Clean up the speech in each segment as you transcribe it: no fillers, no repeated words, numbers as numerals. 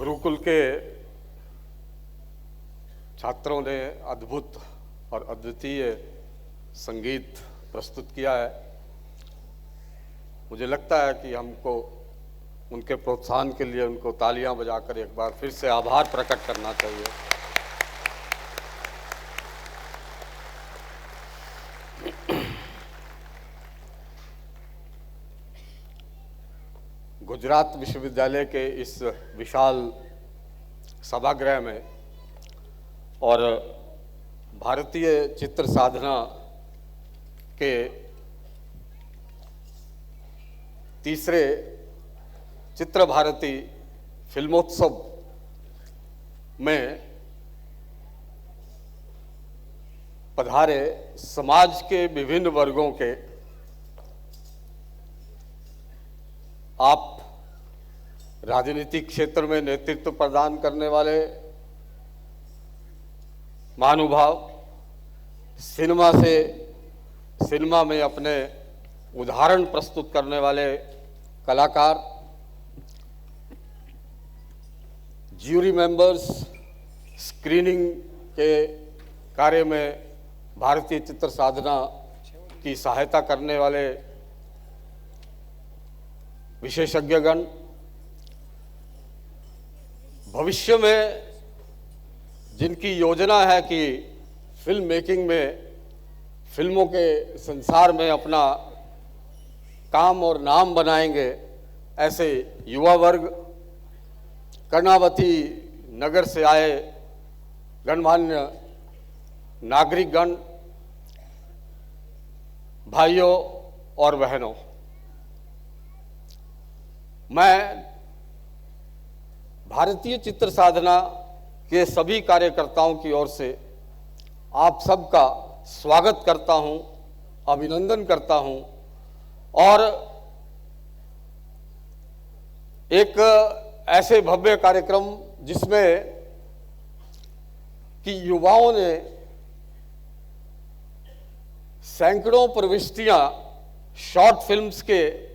गुरुकुल के छात्रों ने अद्भुत और अद्वितीय संगीत प्रस्तुत किया है। मुझे लगता है कि हमको उनके प्रोत्साहन के लिए उनको तालियां बजाकर एक बार फिर से आभार प्रकट करना चाहिए। गुजरात विश्वविद्यालय के इस विशाल सभागृह में और भारतीय चित्र साधना के तीसरे चित्र भारती फिल्मोत्सव में पधारे समाज के विभिन्न वर्गों के आप राजनीतिक क्षेत्र में नेतृत्व प्रदान करने वाले महानुभाव, सिनेमा में अपने उदाहरण प्रस्तुत करने वाले कलाकार, ज्यूरी मेंबर्स, स्क्रीनिंग के कार्य में भारतीय चित्र साधना की सहायता करने वाले विशेषज्ञगण, भविष्य में जिनकी योजना है कि फिल्म मेकिंग में, फिल्मों के संसार में अपना काम और नाम बनाएंगे, ऐसे युवा वर्ग, कर्णावती नगर से आए गणमान्य नागरिकगण, भाइयों और बहनों, मैं भारतीय चित्र साधना के सभी कार्यकर्ताओं की ओर से आप सबका स्वागत करता हूं, अभिनंदन करता हूं और एक ऐसे भव्य कार्यक्रम जिसमें कि युवाओं ने सैकड़ों प्रविष्टियां शॉर्ट फिल्म्स के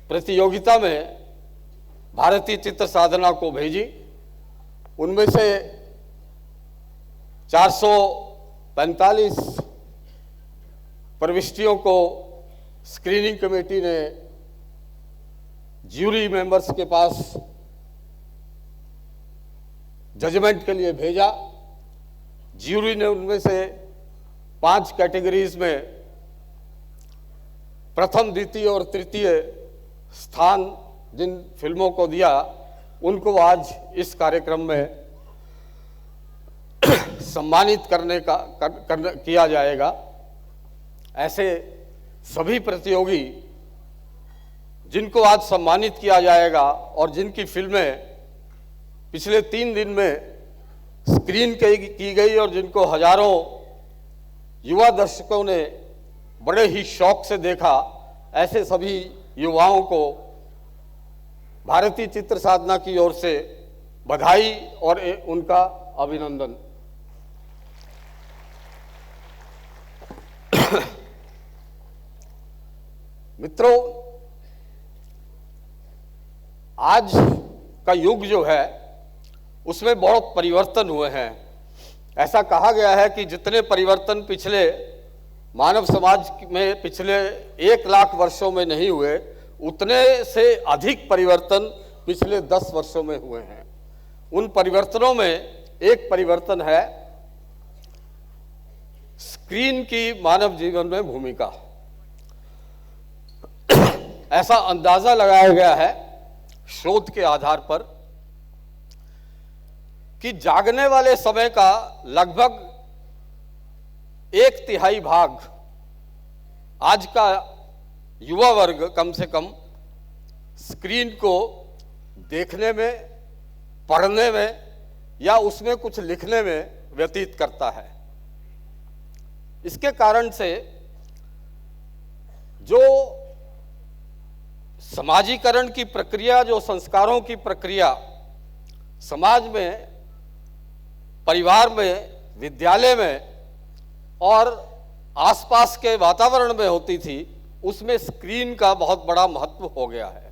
प्रतियोगिता में भारतीय चित्र साधना को भेजी। उनमें से 445 प्रविष्टियों को स्क्रीनिंग कमेटी ने ज्यूरी मेंबर्स के पास जजमेंट के लिए भेजा। ज्यूरी ने उनमें से 5 कैटेगरीज में प्रथम, द्वितीय और तृतीय स्थान जिन फिल्मों को दिया, उनको आज इस कार्यक्रम में सम्मानित किया जाएगा। ऐसे सभी प्रतियोगी जिनको आज सम्मानित किया जाएगा और जिनकी फिल्में पिछले 3 दिन में स्क्रीन की गई और जिनको हजारों युवा दर्शकों ने बड़े ही शौक से देखा, ऐसे सभी युवाओं को भारतीय चित्र साधना की ओर से बधाई और उनका अभिनंदन। मित्रों, आज का युग जो है उसमें बहुत परिवर्तन हुए हैं। ऐसा कहा गया है कि जितने परिवर्तन पिछले मानव समाज में पिछले 1 लाख वर्षों में नहीं हुए, उतने से अधिक परिवर्तन पिछले 10 वर्षों में हुए हैं। उन परिवर्तनों में एक परिवर्तन है स्क्रीन की मानव जीवन में भूमिका। ऐसा अंदाजा लगाया गया है शोध के आधार पर कि जागने वाले समय का लगभग 1/3 भाग आज का युवा वर्ग कम से कम स्क्रीन को देखने में, पढ़ने में या उसमें कुछ लिखने में व्यतीत करता है। इसके कारण से जो समाजीकरण की प्रक्रिया, जो संस्कारों की प्रक्रिया समाज में, परिवार में, विद्यालय में और आसपास के वातावरण में होती थी, उसमें स्क्रीन का बहुत बड़ा महत्व हो गया है।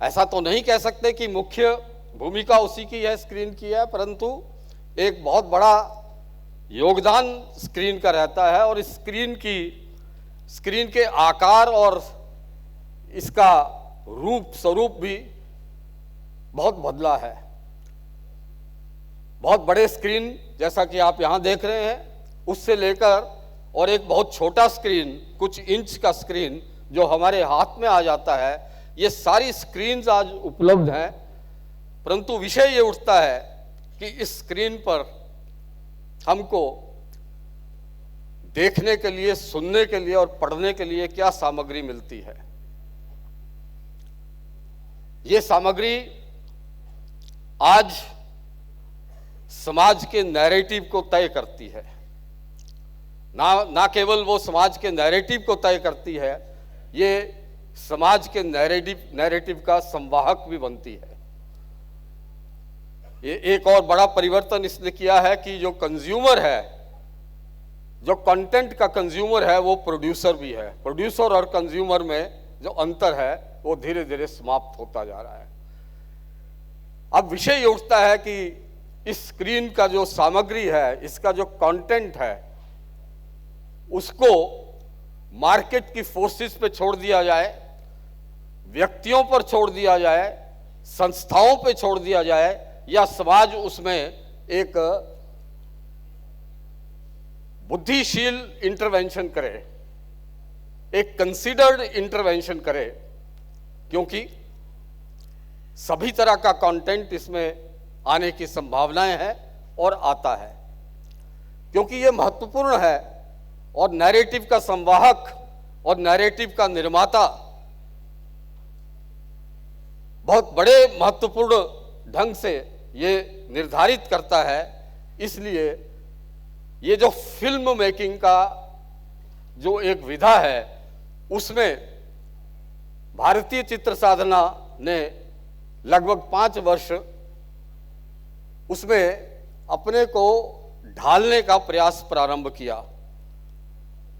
ऐसा तो नहीं कह सकते कि मुख्य भूमिका उसी की है, स्क्रीन की है, परंतु एक बहुत बड़ा योगदान स्क्रीन का रहता है। और इस स्क्रीन के आकार और इसका रूप स्वरूप भी बहुत बदला है। बहुत बड़े स्क्रीन जैसा कि आप यहाँ देख रहे हैं, उससे लेकर और एक बहुत छोटा स्क्रीन, कुछ इंच का स्क्रीन जो हमारे हाथ में आ जाता है, ये सारी स्क्रीन्स आज उपलब्ध हैं। परंतु विषय ये उठता है कि इस स्क्रीन पर हमको देखने के लिए, सुनने के लिए और पढ़ने के लिए क्या सामग्री मिलती है। ये सामग्री आज समाज के नैरेटिव को तय करती है। ना केवल वो समाज के नैरेटिव को तय करती है, ये समाज के नैरेटिव का संवाहक भी बनती है। ये एक और बड़ा परिवर्तन इसने किया है कि जो कंज्यूमर है, जो कंटेंट का कंज्यूमर है, वो प्रोड्यूसर भी है। प्रोड्यूसर और कंज्यूमर में जो अंतर है वो धीरे धीरे समाप्त होता जा रहा है। अब विषय ये उठता है कि इस स्क्रीन का जो सामग्री है, इसका जो कंटेंट है, उसको मार्केट की फोर्सेस पे छोड़ दिया जाए, व्यक्तियों पर छोड़ दिया जाए, संस्थाओं पे छोड़ दिया जाए, या समाज उसमें एक बुद्धिशील इंटरवेंशन करे, एक कंसीडर्ड इंटरवेंशन करे, क्योंकि सभी तरह का कंटेंट इसमें आने की संभावनाएं हैं और आता है। क्योंकि ये महत्वपूर्ण है और नैरेटिव का संवाहक और नैरेटिव का निर्माता बहुत बड़े महत्वपूर्ण ढंग से ये निर्धारित करता है। इसलिए ये जो फिल्म मेकिंग का जो एक विधा है, उसमें भारतीय चित्र साधना ने लगभग 5 वर्ष उसमें अपने को ढालने का प्रयास प्रारंभ किया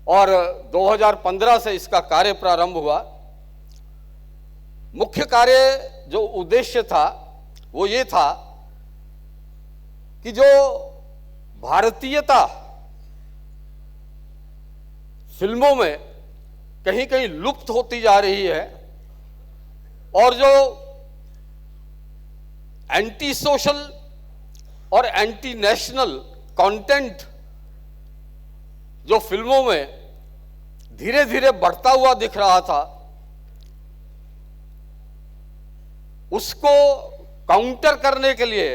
और 2015 से इसका कार्य प्रारंभ हुआ। मुख्य कार्य जो उद्देश्य था वो ये था कि जो भारतीयता फिल्मों में कहीं कहीं लुप्त होती जा रही है और जो एंटी सोशल और एंटी नेशनल कंटेंट जो फिल्मों में धीरे धीरे बढ़ता हुआ दिख रहा था, उसको काउंटर करने के लिए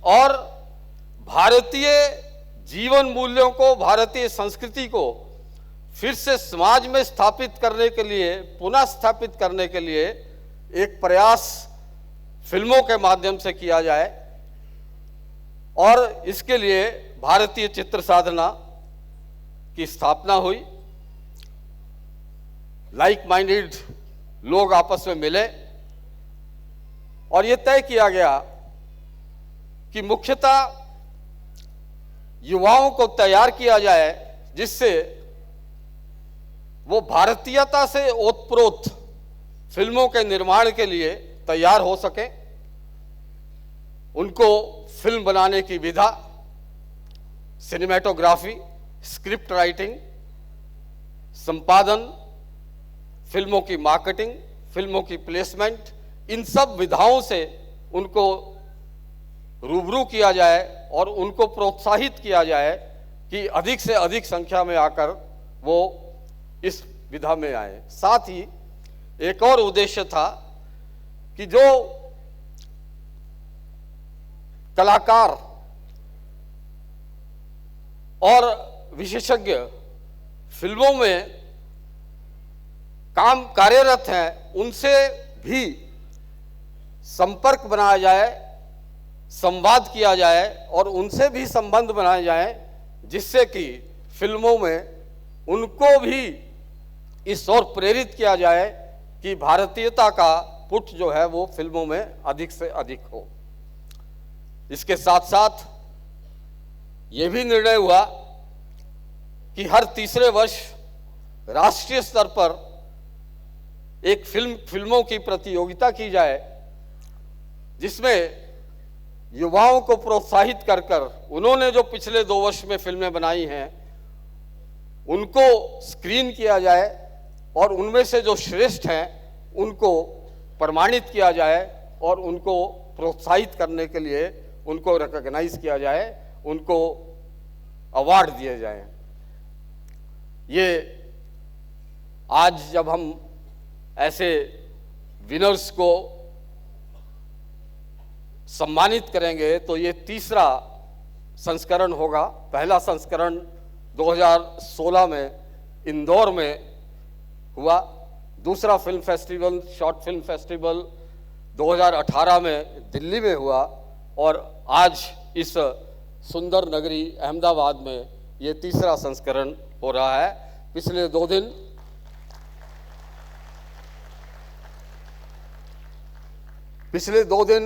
और भारतीय जीवन मूल्यों को, भारतीय संस्कृति को फिर से समाज में स्थापित करने के लिए, पुनः स्थापित करने के लिए एक प्रयास फिल्मों के माध्यम से किया जाए। और इसके लिए भारतीय चित्र साधना की स्थापना हुई। लाइक माइंडेड लोग आपस में मिले और यह तय किया गया कि मुख्यतः युवाओं को तैयार किया जाए जिससे वो भारतीयता से ओतप्रोत फिल्मों के निर्माण के लिए तैयार हो सके। उनको फिल्म बनाने की विधा, सिनेमेटोग्राफी, स्क्रिप्ट राइटिंग, संपादन, फिल्मों की मार्केटिंग, फिल्मों की प्लेसमेंट, इन सब विधाओं से उनको रूबरू किया जाए और उनको प्रोत्साहित किया जाए कि अधिक से अधिक संख्या में आकर वो इस विधा में आए। साथ ही एक और उद्देश्य था कि जो कलाकार और विशेषज्ञ फिल्मों में कार्यरत हैं, उनसे भी संपर्क बनाया जाए, संवाद किया जाए और उनसे भी संबंध बनाए जाए, जिससे कि फिल्मों में उनको भी इस ओर प्रेरित किया जाए कि भारतीयता का पुट जो है वो फिल्मों में अधिक से अधिक हो। इसके साथ साथ ये भी निर्णय हुआ कि हर तीसरे वर्ष राष्ट्रीय स्तर पर एक फिल्मों की प्रतियोगिता की जाए जिसमें युवाओं को प्रोत्साहित कर कर उन्होंने जो पिछले 2 वर्ष में फिल्में बनाई हैं उनको स्क्रीन किया जाए और उनमें से जो श्रेष्ठ हैं उनको प्रमाणित किया जाए और उनको प्रोत्साहित करने के लिए उनको रिकॉग्नाइज किया जाए, उनको अवार्ड दिए जाएं। ये आज जब हम ऐसे विनर्स को सम्मानित करेंगे तो ये तीसरा संस्करण होगा। पहला संस्करण 2016 में इंदौर में हुआ, दूसरा film festival, short film festival 2018 में दिल्ली में हुआ और आज इस सुंदर नगरी अहमदाबाद में ये तीसरा संस्करण हो रहा है। पिछले 2 दिन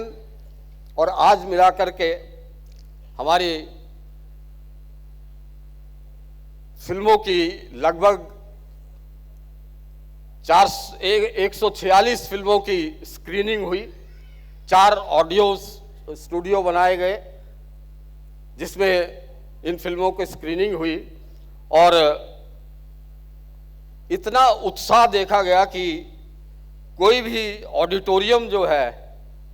और आज मिलाकर के हमारी फिल्मों की लगभग 146 फिल्मों की स्क्रीनिंग हुई। 4 ऑडियो स्टूडियो बनाए गए जिसमें इन फिल्मों की स्क्रीनिंग हुई और इतना उत्साह देखा गया कि कोई भी ऑडिटोरियम जो है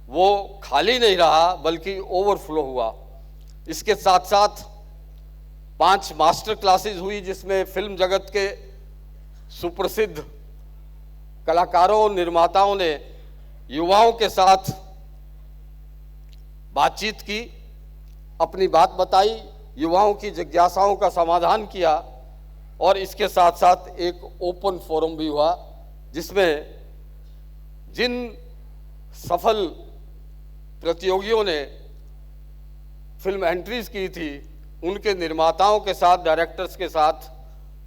वो खाली नहीं रहा बल्कि ओवरफ्लो हुआ। इसके साथ साथ 5 मास्टर क्लासेस हुई जिसमें फिल्म जगत के सुप्रसिद्ध कलाकारों और निर्माताओं ने युवाओं के साथ बातचीत की, अपनी बात बताई, युवाओं की जिज्ञासाओं का समाधान किया और इसके साथ साथ एक ओपन फोरम भी हुआ जिसमें जिन सफल प्रतियोगियों ने फिल्म एंट्रीज की थी उनके निर्माताओं के साथ, डायरेक्टर्स के साथ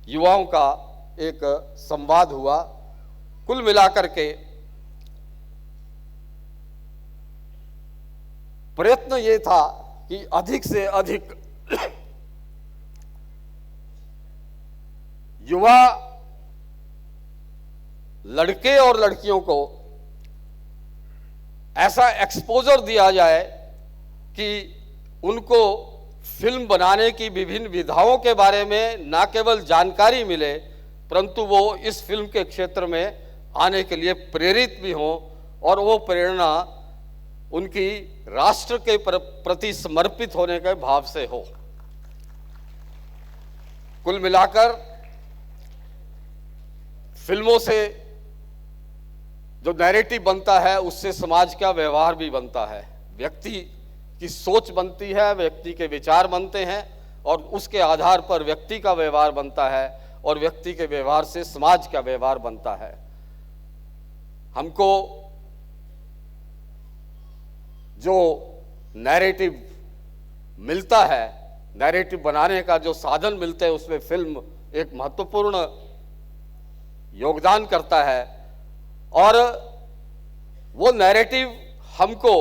युवाओं का एक संवाद हुआ। कुल मिलाकर के प्रयत्न ये था कि अधिक से अधिक युवा लड़के और लड़कियों को ऐसा एक्सपोजर दिया जाए कि उनको फिल्म बनाने की विभिन्न विधाओं के बारे में न केवल जानकारी मिले परंतु वो इस फिल्म के क्षेत्र में आने के लिए प्रेरित भी हों और वो प्रेरणा उनकी राष्ट्र के प्रति समर्पित होने के भाव से हो। कुल मिलाकर फिल्मों से जो नैरेटिव बनता है उससे समाज का व्यवहार भी बनता है, व्यक्ति की सोच बनती है, व्यक्ति के विचार बनते हैं और उसके आधार पर व्यक्ति का व्यवहार बनता है और व्यक्ति के व्यवहार से समाज का व्यवहार बनता है। हमको जो नैरेटिव मिलता है, नैरेटिव बनाने का जो साधन मिलते हैं उसमें फिल्म एक महत्वपूर्ण योगदान करता है और वो नैरेटिव हमको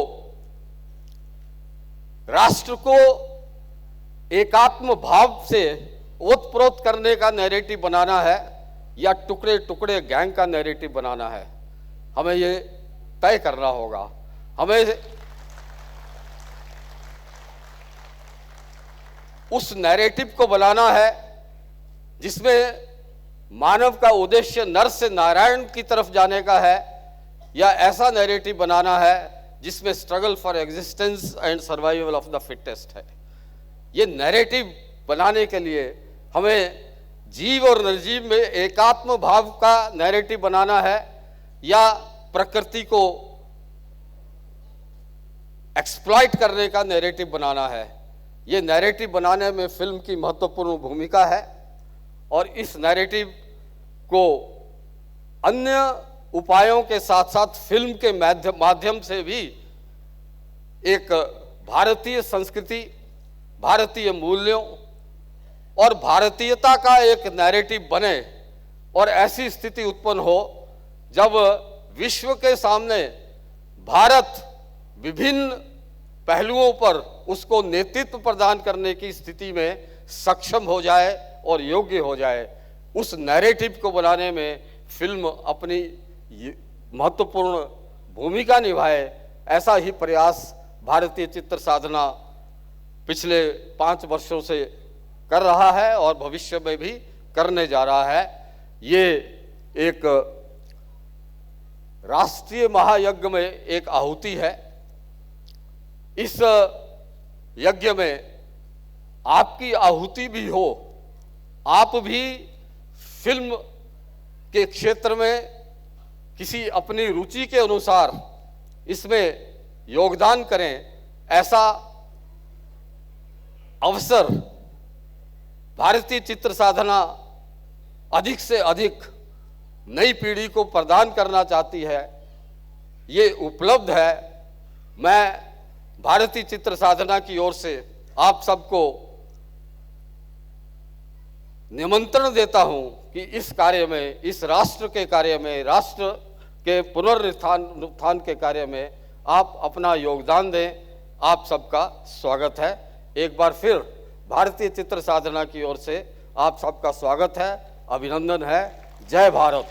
राष्ट्र को एकात्म भाव से ओतप्रोत करने का नैरेटिव बनाना है या टुकड़े टुकड़े गैंग का नैरेटिव बनाना है, हमें ये तय करना होगा। हमें उस नैरेटिव को बनाना है जिसमें मानव का उद्देश्य नर से नारायण की तरफ जाने का है या ऐसा नैरेटिव बनाना है जिसमें struggle for existence and survival of the fittest है। ये नैरेटिव बनाने के लिए हमें जीव और निर्जीव में एकात्म भाव का नैरेटिव बनाना है या प्रकृति को एक्सप्लॉइट करने का नैरेटिव बनाना है। ये नैरेटिव बनाने में फिल्म की महत्वपूर्ण भूमिका है और इस नैरेटिव को अन्य उपायों के साथ साथ फिल्म के माध्यम से भी एक भारतीय संस्कृति, भारतीय मूल्यों और भारतीयता का एक नैरेटिव बने और ऐसी स्थिति उत्पन्न हो जब विश्व के सामने भारत विभिन्न पहलुओं पर उसको नेतृत्व प्रदान करने की स्थिति में सक्षम हो जाए और योग्य हो जाए। उस नैरेटिव को बनाने में फिल्म अपनी महत्वपूर्ण भूमिका निभाए ऐसा ही प्रयास भारतीय चित्र साधना पिछले 5 वर्षों से कर रहा है और भविष्य में भी करने जा रहा है। ये एक राष्ट्रीय महायज्ञ में एक आहुति है। इस यज्ञ में आपकी आहुति भी हो, आप भी फिल्म के क्षेत्र में किसी अपनी रुचि के अनुसार इसमें योगदान करें, ऐसा अवसर भारतीय चित्र साधना अधिक से अधिक नई पीढ़ी को प्रदान करना चाहती है। ये उपलब्ध है। मैं भारतीय चित्र साधना की ओर से आप सबको निमंत्रण देता हूं कि इस कार्य में, इस राष्ट्र के कार्य में, राष्ट्र के पुनरुत्थान के कार्य में आप अपना योगदान दें। आप सबका स्वागत है। एक बार फिर भारतीय चित्र साधना की ओर से आप सबका स्वागत है, अभिनंदन है। जय भारत।